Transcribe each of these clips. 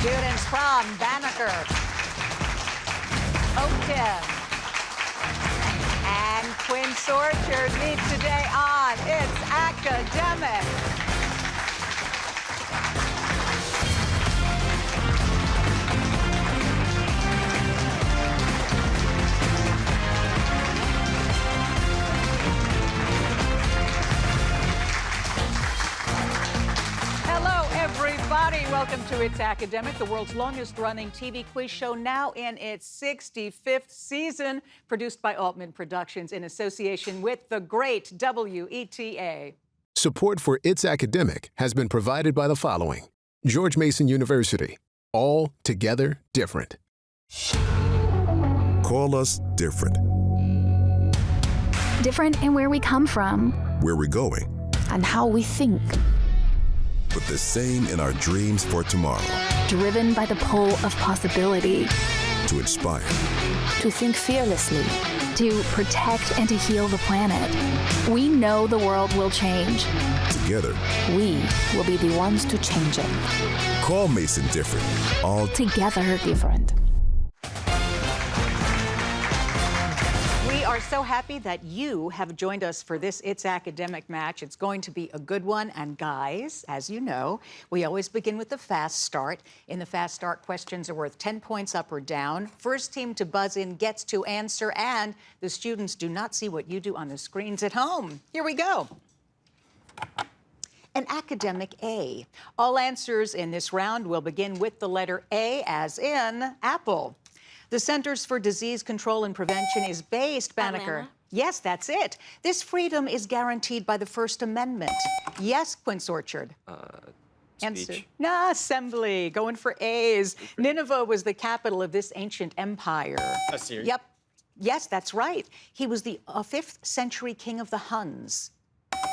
Students from Banneker, Oakton, and Quince Orchard meet today on It's Academic. Everybody, welcome to It's Academic, the world's longest-running TV quiz show, now in its 65th season, produced by Altman Productions in association with the great WETA. Support for It's Academic has been provided by the following: George Mason University, all together different. Call us different. Different in where we come from, Where we're going, and how we think. but the same in our dreams for tomorrow. Driven by the pull of possibility. To inspire, To think fearlessly. To protect and to heal the planet. We know the world will change. together. We will be the ones to change it. Call Mason different. All Together different. We are so happy that you have joined us for this It's Academic match. It's going to be a good one. And guys, as you know, we always begin with the fast start. In the fast start, questions are worth 10 points up or down. First team to buzz in gets to answer, and the students do not see what you do on the screens at home. Here we go. An academic A. All answers in this round will begin with the letter A, as in apple. The Centers for Disease Control and Prevention is based, Banneker. Atlanta. Yes, that's it. This freedom is guaranteed by the First Amendment. Yes, Quince Orchard. Answer. Speech. Nah, assembly. Going for A's. Nineveh was the capital of this ancient empire. Assyria. Yep. Yes, that's right. He was the 5th century king of the Huns.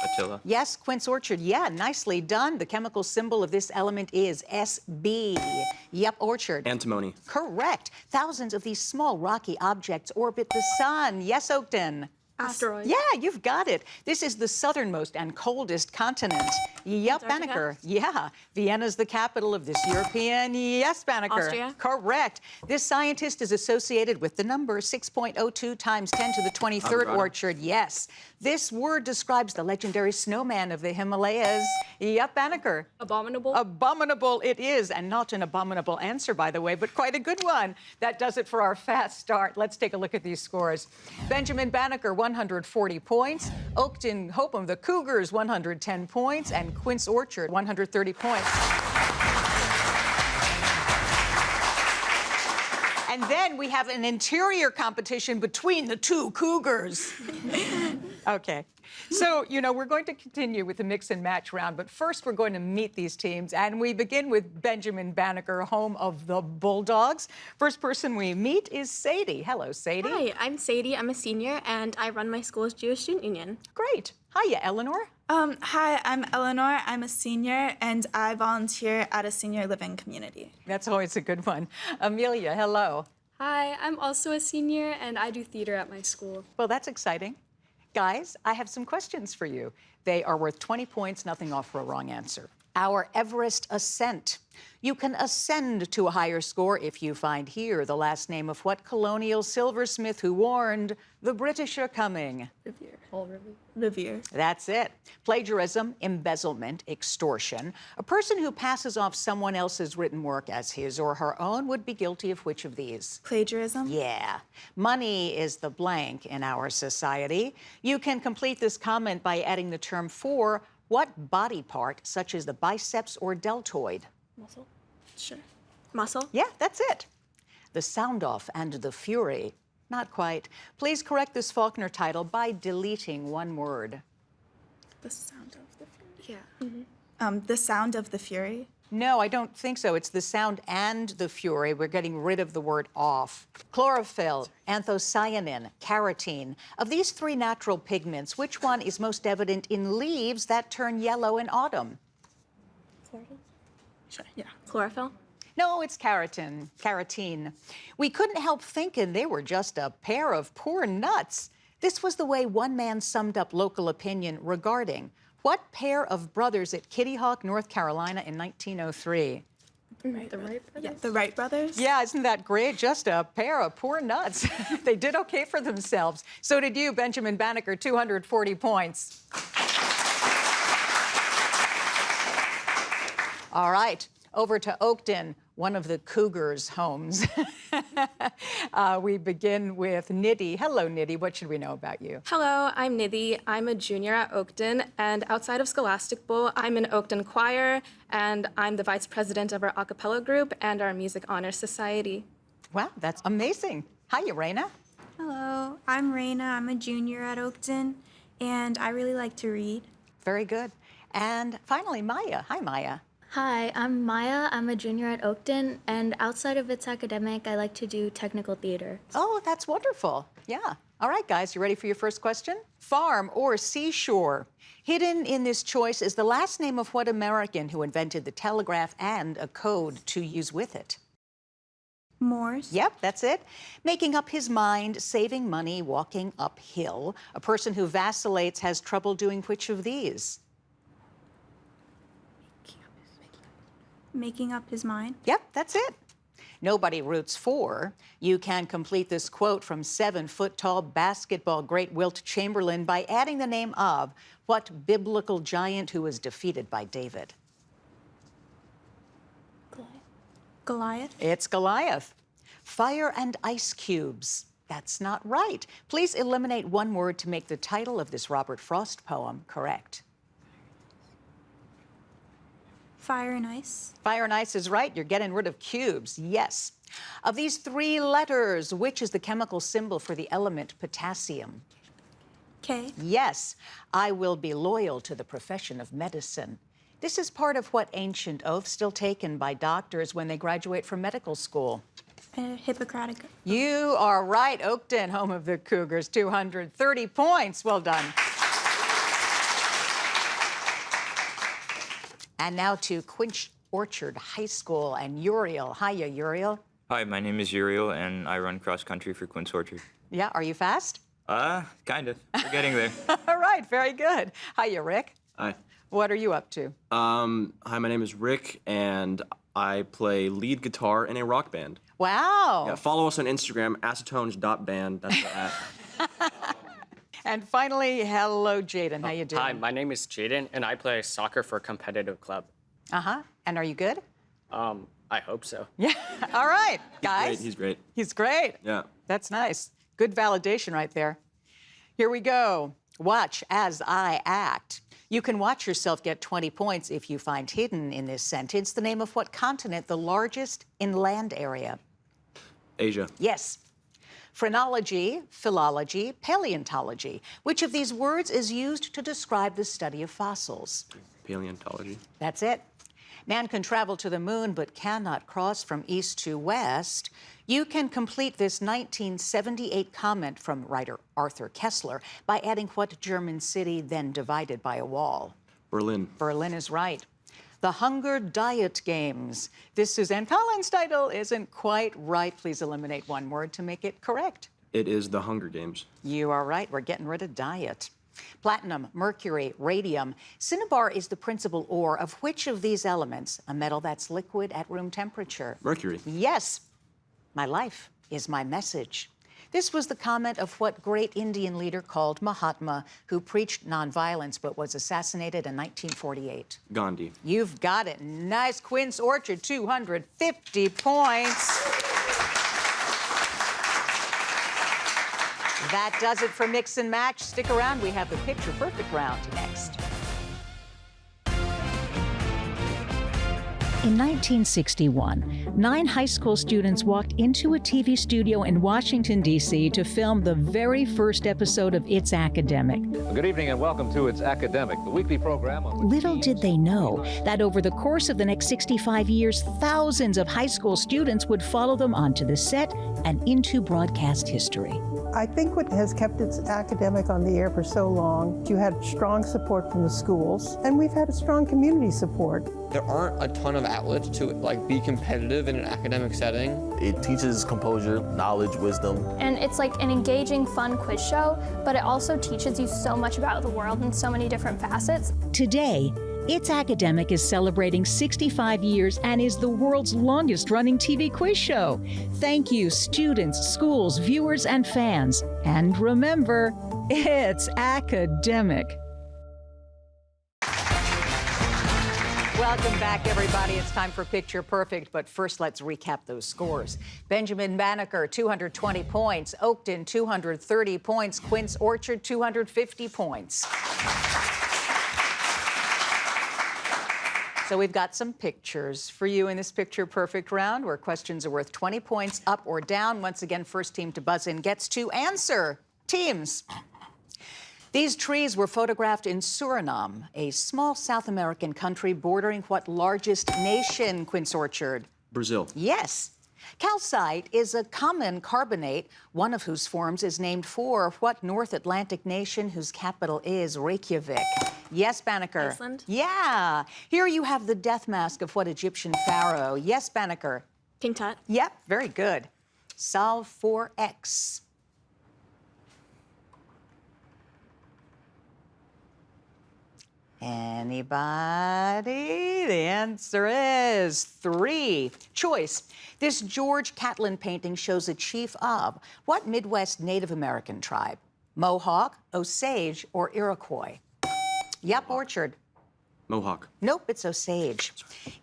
Attila. Yes, Quince Orchard. Yeah, nicely done. The chemical symbol of this element is Sb. Yep, Orchard. Antimony. Correct. Thousands of these small rocky objects orbit the sun. Yes, Oakton. Asteroid. Yeah, you've got it. This is the southernmost and coldest continent. Yep, Antarctica? Banneker. Yeah. Vienna's the capital of this European. Yes, Banneker. Austria? Correct. This scientist is associated with the number 6.02 times 10 to the 23rd, Avogadro. Orchard. Yes. This word describes the legendary snowman of the Himalayas. Yep, Banneker. Abominable. Abominable it is, and not an abominable answer, by the way, but quite a good one. That does it for our fast start. Let's take a look at these scores. Benjamin Banneker, 140 points. Oakton Hopham, the Cougars, 110 points. And Quince Orchard, 130 points. And then we have an interior competition between the two Cougars. Okay. So, we're going to continue with the mix and match round, but first we're going to meet these teams, and we begin with Benjamin Banneker, home of the Bulldogs. First person we meet is Sadie. Hello, Sadie. Hi, I'm Sadie. I'm a senior, and I run my school's Jewish Student Union. Great. Hiya, Eleanor. Hi, I'm Eleanor. I'm a senior, and I volunteer at a senior living community. That's always a good one. Amelia, hello. Hi, I'm also a senior, and I do theater at my school. Well, that's exciting. Guys, I have some questions for you. They are worth 20 points, nothing off for a wrong answer. Our Everest ascent. You can ascend to a higher score if you find here the last name of what colonial silversmith who warned the British are coming. Revere. Paul Revere. Revere. That's it. Plagiarism, embezzlement, extortion. A person who passes off someone else's written work as his or her own would be guilty of which of these? Plagiarism. Yeah. Money is the blank in our society. You can complete this comment by adding the term for what body part, such as the biceps or deltoid? Muscle. Sure. Muscle. Yeah, that's it. The sound off and the fury. Not quite. Please correct this Faulkner title by deleting one word. The sound of the fury. Yeah. The sound of the fury. No, I don't think so. It's the sound and the fury. We're getting rid of the word off. Chlorophyll, anthocyanin, carotene. Of these three natural pigments, which one is most evident in leaves that turn yellow in autumn? Chlorophyll. Sure. Yeah. Chlorophyll. No, it's carotene. We couldn't help thinking they were just a pair of poor nuts. This was the way one man summed up local opinion regarding what pair of brothers at Kitty Hawk, North Carolina in 1903? The Wright brothers? Yeah, the Wright brothers. Yeah, isn't that great? Just a pair of poor nuts. They did okay for themselves. So did you, Benjamin Banneker, 240 points. All right, over to Oakton, one of the Cougars' homes. We begin with Nidhi. Hello, Nidhi. What should we know about you? Hello, I'm Nidhi. I'm a junior at Oakton, and outside of Scholastic Bowl, I'm in Oakton Choir, and I'm the vice president of our a cappella group and our Music Honor Society. Wow, that's amazing. Hiya, Raina. Hello, I'm Raina. I'm a junior at Oakton, and I really like to read. Very good. And finally, Maya. Hi, Maya. Hi, I'm Maya. I'm a junior at Oakton, and outside of It's Academic, I like to do technical theater. Oh, that's wonderful. Yeah. All right, guys, you ready for your first question? Farm or seashore? Hidden in this choice is the last name of what American who invented the telegraph and a code to use with it? Morse. Yep, that's it. Making up his mind, saving money, walking uphill. A person who vacillates has trouble doing which of these? Making up his mind. Yep, that's it. Nobody roots for. You can complete this quote from 7-foot-tall basketball great Wilt Chamberlain by adding the name of what biblical giant who was defeated by David? Goliath. It's Goliath. Fire and ice cubes. That's not right. Please eliminate one word to make the title of this Robert Frost poem correct. Fire and ice. Fire and ice is right. You're getting rid of cubes. Yes. Of these 3 letters, which is the chemical symbol for the element potassium? K. Yes. I will be loyal to the profession of medicine. This is part of what ancient oath still taken by doctors when they graduate from medical school? Hippocratic. You are right. Oakton, home of the Cougars, 230 points. Well done. And now to Quinch Orchard High School and Uriel. Hiya, Uriel. Hi, my name is Uriel, and I run cross country for Quince Orchard. Yeah, are you fast? Kind of. We're getting there. All right, very good. Hiya, Rick. Hi. What are you up to? Hi, my name is Rick, and I play lead guitar in a rock band. Wow. Yeah, follow us on Instagram, acetones.band. That's the at. And finally, hello, Jaden. How you doing? Hi, my name is Jaden, and I play soccer for a competitive club. Uh-huh. And are you good? I hope so. Yeah. All right, guys. He's great. He's great. Yeah. That's nice. Good validation right there. Here we go. Watch as I act. You can watch yourself get 20 points if you find hidden in this sentence the name of what continent the largest inland area? Asia. Yes. Phrenology, philology, paleontology. Which of these words is used to describe the study of fossils? Paleontology. That's it. Man can travel to the moon but cannot cross from east to west. You can complete this 1978 comment from writer Arthur Kessler by adding what German city then divided by a wall? Berlin. Berlin is right. The Hunger Diet Games. This Suzanne Collins title isn't quite right. Please eliminate one word to make it correct. It is the Hunger Games. You are right. We're getting rid of diet. Platinum, mercury, radium. Cinnabar is the principal ore of which of these elements? A metal that's liquid at room temperature. Mercury. Yes. My life is my message. This was the comment of what great Indian leader called Mahatma, who preached nonviolence but was assassinated in 1948. Gandhi. You've got it. Nice. Quince Orchard, 250 points. That does it for Mix and Match. Stick around. We have the Picture Perfect round next. In 1961, 9 high school students walked into a TV studio in Washington, D.C. to film the very first episode of It's Academic. Good evening and welcome to It's Academic, the weekly program on which Little did they know that over the course of the next 65 years, thousands of high school students would follow them onto the set and into broadcast history. I think what has kept It's Academic on the air for so long, you had strong support from the schools, and we've had a strong community support. There aren't a ton of outlets to be competitive in an academic setting. It teaches composure, knowledge, wisdom. And it's like an engaging, fun quiz show, but it also teaches you so much about the world in so many different facets. Today, It's Academic is celebrating 65 years and is the world's longest-running TV quiz show. Thank you, students, schools, viewers, and fans. And remember, it's academic. Welcome back, everybody. It's time for Picture Perfect, but first let's recap those scores. Benjamin Banneker, 220 points. Oakton, 230 points. Quince Orchard, 250 points. So we've got some pictures for you in this Picture Perfect round where questions are worth 20 points up or down. Once again, first team to buzz in gets to answer. Teams. These trees were photographed in Suriname, a small South American country bordering what largest nation, Quince Orchard? Brazil. Yes. Calcite is a common carbonate, one of whose forms is named for what North Atlantic nation whose capital is Reykjavik? Yes, Banneker. Iceland. Yeah. Here you have the death mask of what Egyptian pharaoh? Yes, Banneker. King Tut. Yep, very good. Solve for X. Anybody? The answer is 3. Choice. This George Catlin painting shows a chief of what Midwest Native American tribe? Mohawk, Osage, or Iroquois? Yep, Orchard. Mohawk. Nope, it's Osage.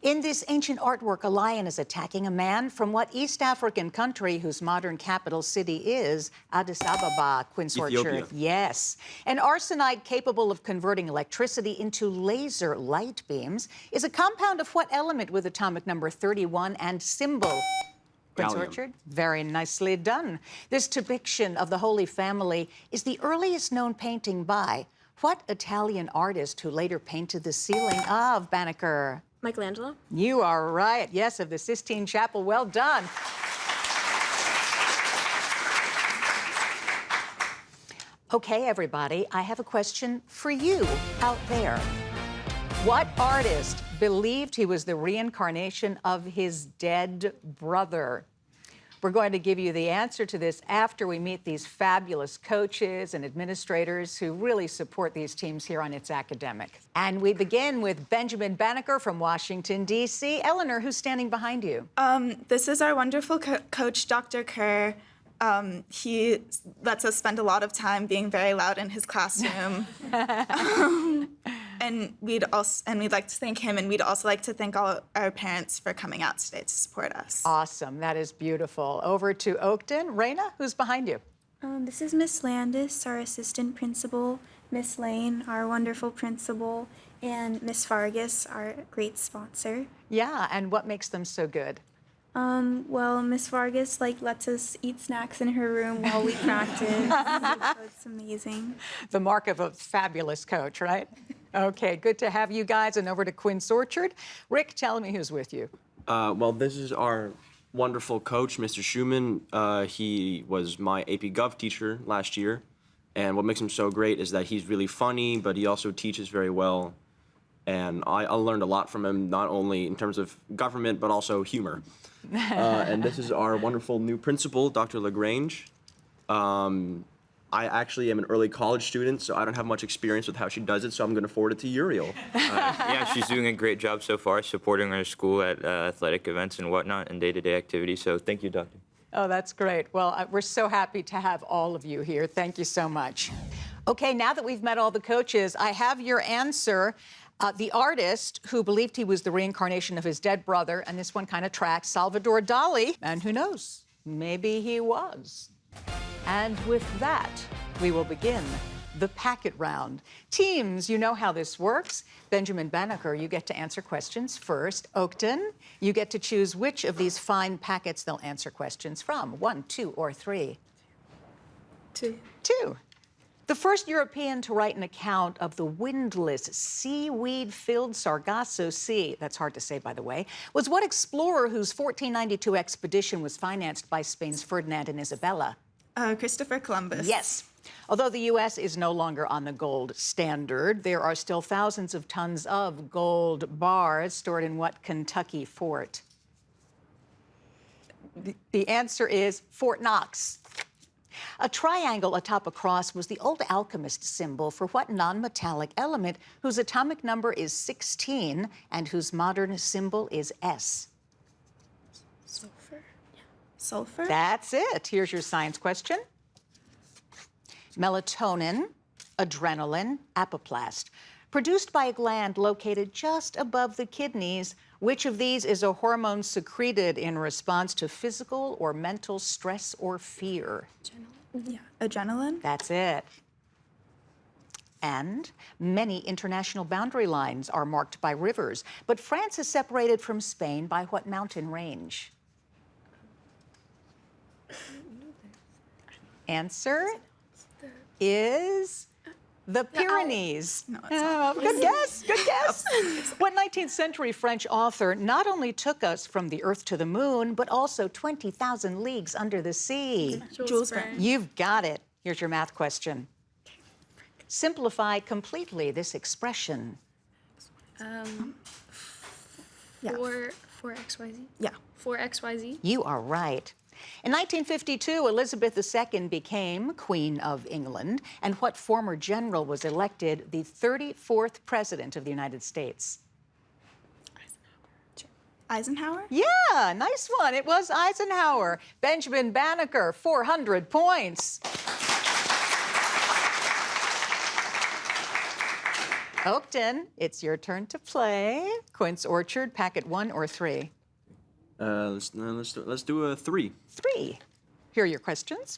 In this ancient artwork, a lion is attacking a man from what East African country whose modern capital city is Addis Ababa, Quince Ethiopia. Orchard? Yes. An arsenide capable of converting electricity into laser light beams is a compound of what element with atomic number 31 and symbol? Quince Gallium. Orchard? Very nicely done. This depiction of the Holy Family is the earliest known painting by what Italian artist who later painted the ceiling of Banneker? Michelangelo. You are right. Yes, of the Sistine Chapel. Well done. Okay, everybody, I have a question for you out there. What artist believed he was the reincarnation of his dead brother? We're going to give you the answer to this after we meet these fabulous coaches and administrators who really support these teams here on It's Academic. And we begin with Benjamin Banneker from Washington, D.C. Eleanor, who's standing behind you? This is our wonderful coach, Dr. Kerr. He lets us spend a lot of time being very loud in his classroom. And we'd like to thank him, and we'd also like to thank all our parents for coming out today to support us. Awesome. That is beautiful. Over to Oakton. Raina, who's behind you? This is Miss Landis, our assistant principal, Miss Lane, our wonderful principal, and Miss Vargas, our great sponsor. Yeah, and what makes them so good? Well, Miss Vargas lets us eat snacks in her room while we practice. So it's amazing. The mark of a fabulous coach, right? Okay, good to have you guys. And over to Quince Orchard. Rick, tell me who's with you. Well, this is our wonderful coach, Mr. Schumann. He was my AP Gov teacher last year. And what makes him so great is that he's really funny, but he also teaches very well. And I learned a lot from him, not only in terms of government, but also humor. And this is our wonderful new principal, Dr. LaGrange. I actually am an early college student, so I don't have much experience with how she does it, so I'm going to forward it to Uriel. Yeah, she's doing a great job so far, supporting our school at athletic events and whatnot and day-to-day activities. So thank you, Doctor. Oh, that's great. Well, we're so happy to have all of you here. Thank you so much. Okay, now that we've met all the coaches, I have your answer. The artist who believed he was the reincarnation of his dead brother, and this one kind of tracks, Salvador Dali, and who knows, maybe he was. And with that, we will begin the packet round. Teams, you know how this works. Benjamin Banneker, you get to answer questions first. Oakton, you get to choose which of these fine packets they'll answer questions from. 1, 2, or 3? 2. 2. The first European to write an account of the windless, seaweed-filled Sargasso Sea, that's hard to say, by the way, was what explorer whose 1492 expedition was financed by Spain's Ferdinand and Isabella? Christopher Columbus. Yes. Although the U.S. is no longer on the gold standard, there are still thousands of tons of gold bars stored in what Kentucky fort? The answer is Fort Knox. A triangle atop a cross was the old alchemist symbol for what non-metallic element whose atomic number is 16 and whose modern symbol is S? Sulfur. Yeah. Sulfur? That's it. Here's your science question. Melatonin, adrenaline, apoplast. Produced by a gland located just above the kidneys, which of these is a hormone secreted in response to physical or mental stress or fear? Yeah. Adrenaline? That's it. And many international boundary lines are marked by rivers, but France is separated from Spain by what mountain range? Answer is the Pyrenees. No, it's not. Good guess, good guess. What 19th century French author not only took us from the Earth to the moon, but also 20,000 leagues under the sea? Jules Verne. You've got it. Here's your math question. Simplify completely this expression. Yeah. 4XYZ? Yeah. 4XYZ? You are right. In 1952, Elizabeth II became Queen of England, and what former general was elected the 34th President of the United States? Eisenhower? Yeah, nice one. It was Eisenhower. Benjamin Banneker, 400 points. Oakton, it's your turn to play. Quince Orchard, packet 1 or 3? Let's do a 3. 3. Here are your questions.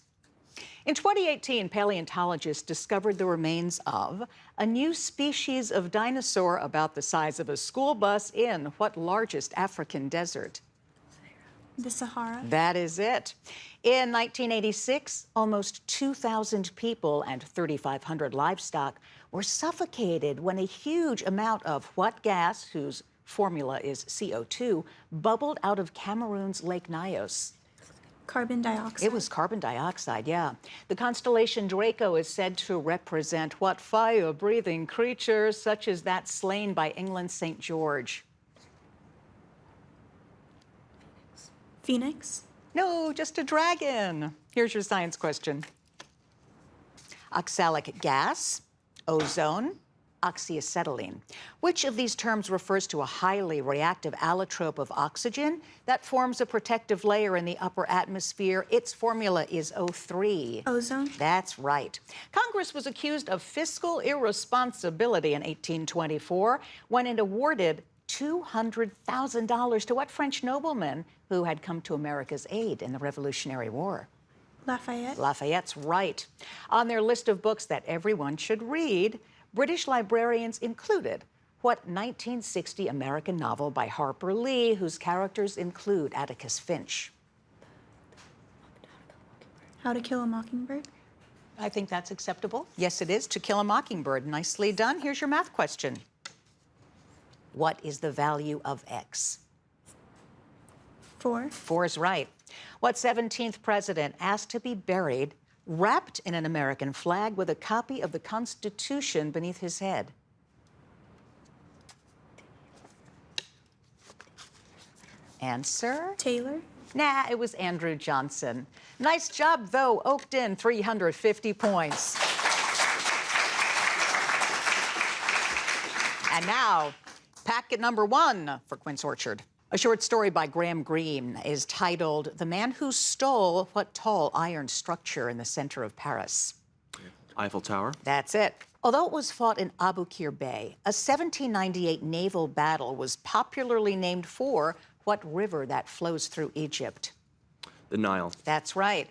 In 2018, paleontologists discovered the remains of a new species of dinosaur about the size of a school bus in what largest African desert? The Sahara. That is it. In 1986, almost 2,000 people and 3,500 livestock were suffocated when a huge amount of what gas, whose formula is CO2, bubbled out of Cameroon's Lake Nyos? Carbon dioxide. It was carbon dioxide, yeah. The constellation Draco is said to represent what fire-breathing creature, such as that slain by England's St. George? Phoenix. No, just a dragon. Here's your science question. Oxalic gas, ozone, oxyacetylene. Which of these terms refers to a highly reactive allotrope of oxygen that forms a protective layer in the upper atmosphere? Its formula is O3. Ozone. That's right. Congress was accused of fiscal irresponsibility in 1824 when it awarded $200,000 to what French nobleman who had come to America's aid in the Revolutionary War? Lafayette. Lafayette's right. On their list of books that everyone should read, British librarians included what 1960 American novel by Harper Lee, whose characters include Atticus Finch? How to Kill a Mockingbird. I think that's acceptable. Yes, it is. To Kill a Mockingbird. Nicely done. Here's your math question. What is the value of X? 4. 4 is right. What 17th president asked to be buried wrapped in an American flag with a copy of the Constitution beneath his head? Answer? Taylor. Nah, it was Andrew Johnson. Nice job, though, Oakton, 350 points. And now, packet number 1 for Quince Orchard. A short story by Graham Greene is titled The Man Who Stole What Tall Iron Structure in the Center of Paris? Eiffel Tower. That's it. Although it was fought in Abu Qir Bay, a 1798 naval battle was popularly named for what river that flows through Egypt? The Nile. That's right.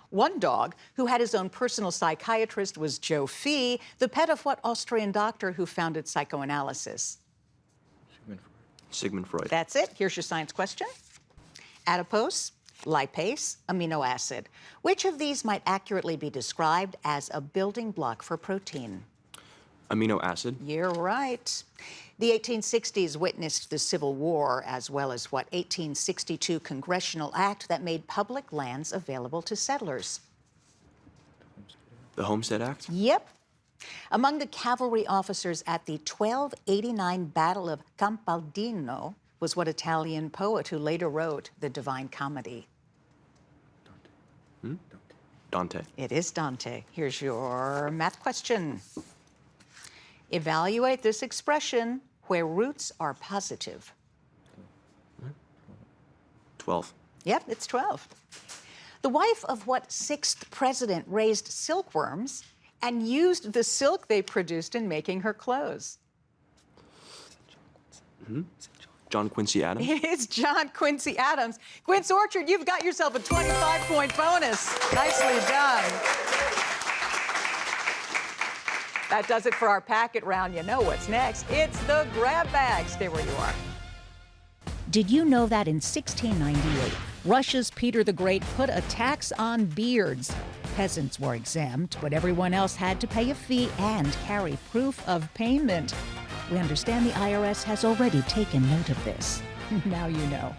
One dog who had his own personal psychiatrist was Joe Fee, the pet of what Austrian doctor who founded psychoanalysis? Sigmund Freud. That's it. Here's your science question. Adipose, lipase, amino acid. Which of these might accurately be described as a building block for protein? Amino acid. You're right. The 1860s witnessed the Civil War, as well as what 1862 congressional act that made public lands available to settlers? The Homestead Act? Yep. Among the cavalry officers at the 1289 Battle of Campaldino was what Italian poet who later wrote the Divine Comedy? Dante. It is Dante. Here's your math question. Evaluate this expression where roots are positive. 12. Yep, it's 12. The wife of what sixth president raised silkworms and used the silk they produced in making her clothes? John Quincy Adams. It is John Quincy Adams. Quince Orchard, you've got yourself a 25-point bonus. Nicely done. That does it for our packet round. You know what's next. It's the grab bag. Stay where you are. Did you know that in 1698, Russia's Peter the Great put a tax on beards? Peasants were exempt, but everyone else had to pay a fee and carry proof of payment. We understand the IRS has already taken note of this. Now you know.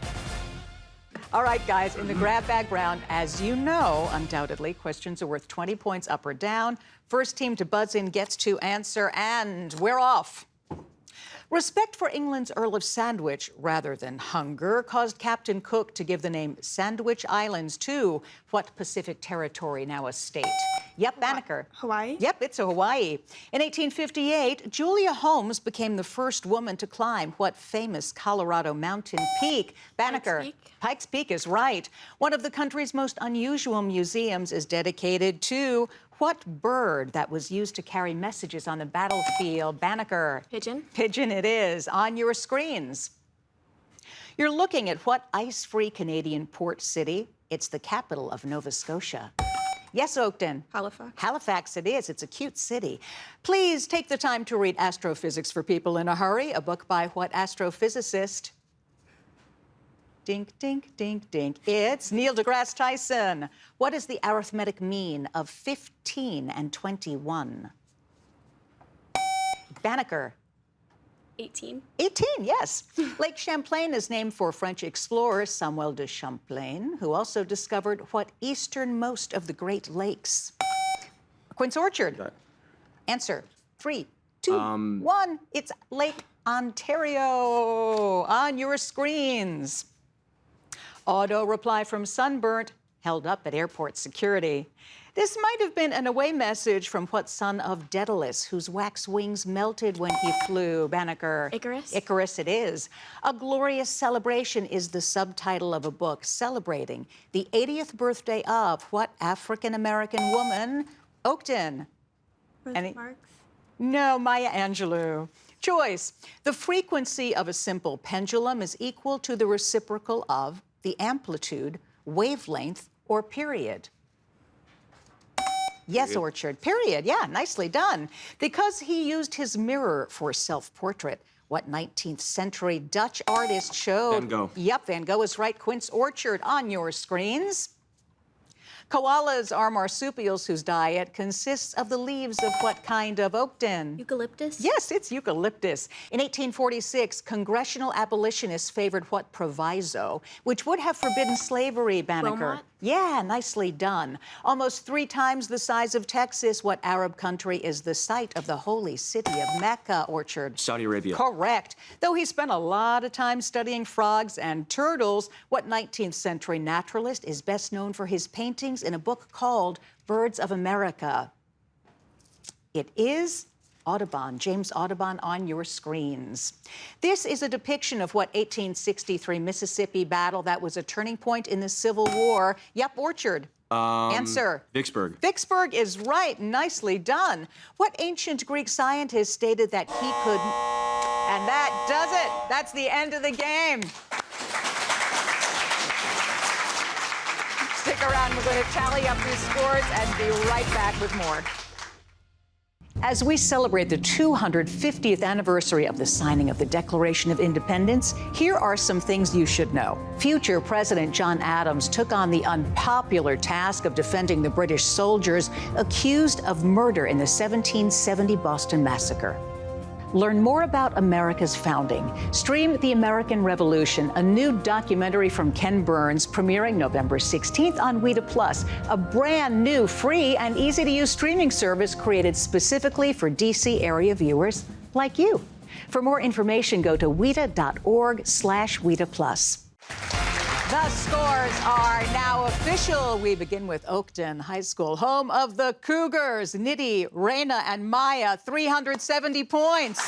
All right, guys, in the grab bag round, as you know, undoubtedly, questions are worth 20 points up or down. First team to buzz in gets to answer, and we're off. Respect for England's Earl of Sandwich, rather than hunger, caused Captain Cook to give the name Sandwich Islands to what Pacific territory, now a state? Yep, Banneker. Hawaii? Yep, it's a Hawaii. In 1858, Julia Holmes became the first woman to climb what famous Colorado mountain peak? Banneker. Pikes Peak is right. One of the country's most unusual museums is dedicated to what bird that was used to carry messages on the battlefield? Banneker. Pigeon. Pigeon it is, on your screens. You're looking at what ice-free Canadian port city? It's the capital of Nova Scotia. Yes, Oakton. Halifax. Halifax it is. It's a cute city. Please take the time to read Astrophysics for People in a Hurry, a book by what astrophysicist? Dink, dink, dink, dink. It's Neil deGrasse Tyson. What is the arithmetic mean of 15 and 21? Banneker. 18. 18, yes. Lake Champlain is named for French explorer Samuel de Champlain, who also discovered what easternmost of the Great Lakes? Quince Orchard. Answer. 3, 2, 1. It's Lake Ontario. On your screens. Auto reply from Sunburnt, held up at airport security. This might have been an away message from what son of Daedalus, whose wax wings melted when he flew? Banneker. Icarus. Icarus it is. A Glorious Celebration is the subtitle of a book celebrating the 80th birthday of what African-American woman? Oakton. Rosa Parks. No, Maya Angelou. Choice. The frequency of a simple pendulum is equal to the reciprocal of the amplitude, wavelength, or period. Yes, Orchard. Period. Yeah, nicely done. Because he used his mirror for self-portrait, what 19th century Dutch artist showed? Van Gogh. Yep, Van Gogh is right. Quince Orchard on your screens. Koalas are marsupials whose diet consists of the leaves of what kind of Oakton? Eucalyptus? Yes, it's eucalyptus. In 1846, congressional abolitionists favored what proviso, which would have forbidden slavery, Banneker? Wilmot? Yeah, nicely done. Almost 3 times the size of Texas, what Arab country is the site of the holy city of Mecca? Orchard. Saudi Arabia. Correct. Though he spent a lot of time studying frogs and turtles, what 19th century naturalist is best known for his paintings in a book called Birds of America? It is Audubon, James Audubon on your screens. This is a depiction of what 1863 Mississippi battle that was a turning point in the Civil War. Yep, Orchard. Answer. Vicksburg. Vicksburg is right. Nicely done. What ancient Greek scientist stated that he could... And that does it. That's the end of the game. Stick around. We're going to tally up these scores and be right back with more. As we celebrate the 250th anniversary of the signing of the Declaration of Independence, here are some things you should know. Future President John Adams took on the unpopular task of defending the British soldiers accused of murder in the 1770 Boston Massacre. Learn more about America's founding. Stream The American Revolution, a new documentary from Ken Burns, premiering November 16th on WIDA Plus, a brand new, free, and easy-to-use streaming service created specifically for D.C. area viewers like you. For more information, go to WIDA.org/WIDA Plus. The scores are now official. We begin with Oakton High School, home of the Cougars. Nidhi, Reina, and Maya, 370 points.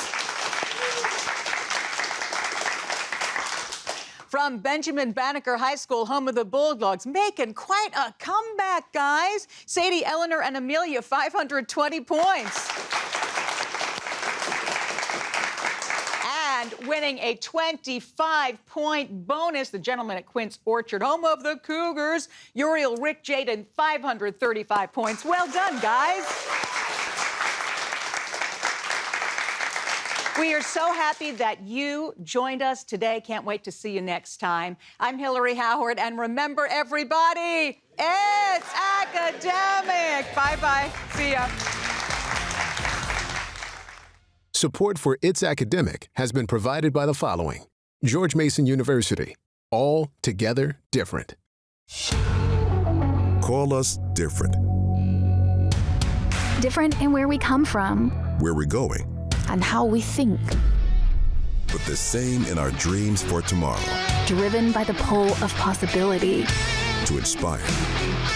From Benjamin Banneker High School, home of the Bulldogs, making quite a comeback, guys. Sadie, Eleanor, and Amelia, 520 points. And winning a 25-point bonus, the gentleman at Quince Orchard, home of the Cougars, Uriel, Rick, Jaden, 535 points. Well done, guys. We are so happy that you joined us today. Can't wait to see you next time. I'm Hillary Howard, and remember, everybody, it's academic. Bye-bye. See ya. Support for It's Academic has been provided by the following: George Mason University, all together different. Call us different. Different in where we come from, Where we're going, and how we think. but the same in our dreams for tomorrow. Driven by the pull of possibility. To inspire,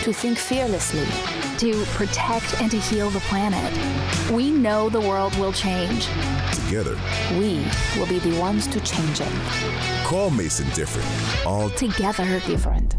To think fearlessly. To protect and to heal the planet. We know the world will change. together. We will be the ones to change it. Call Mason different. All Together different.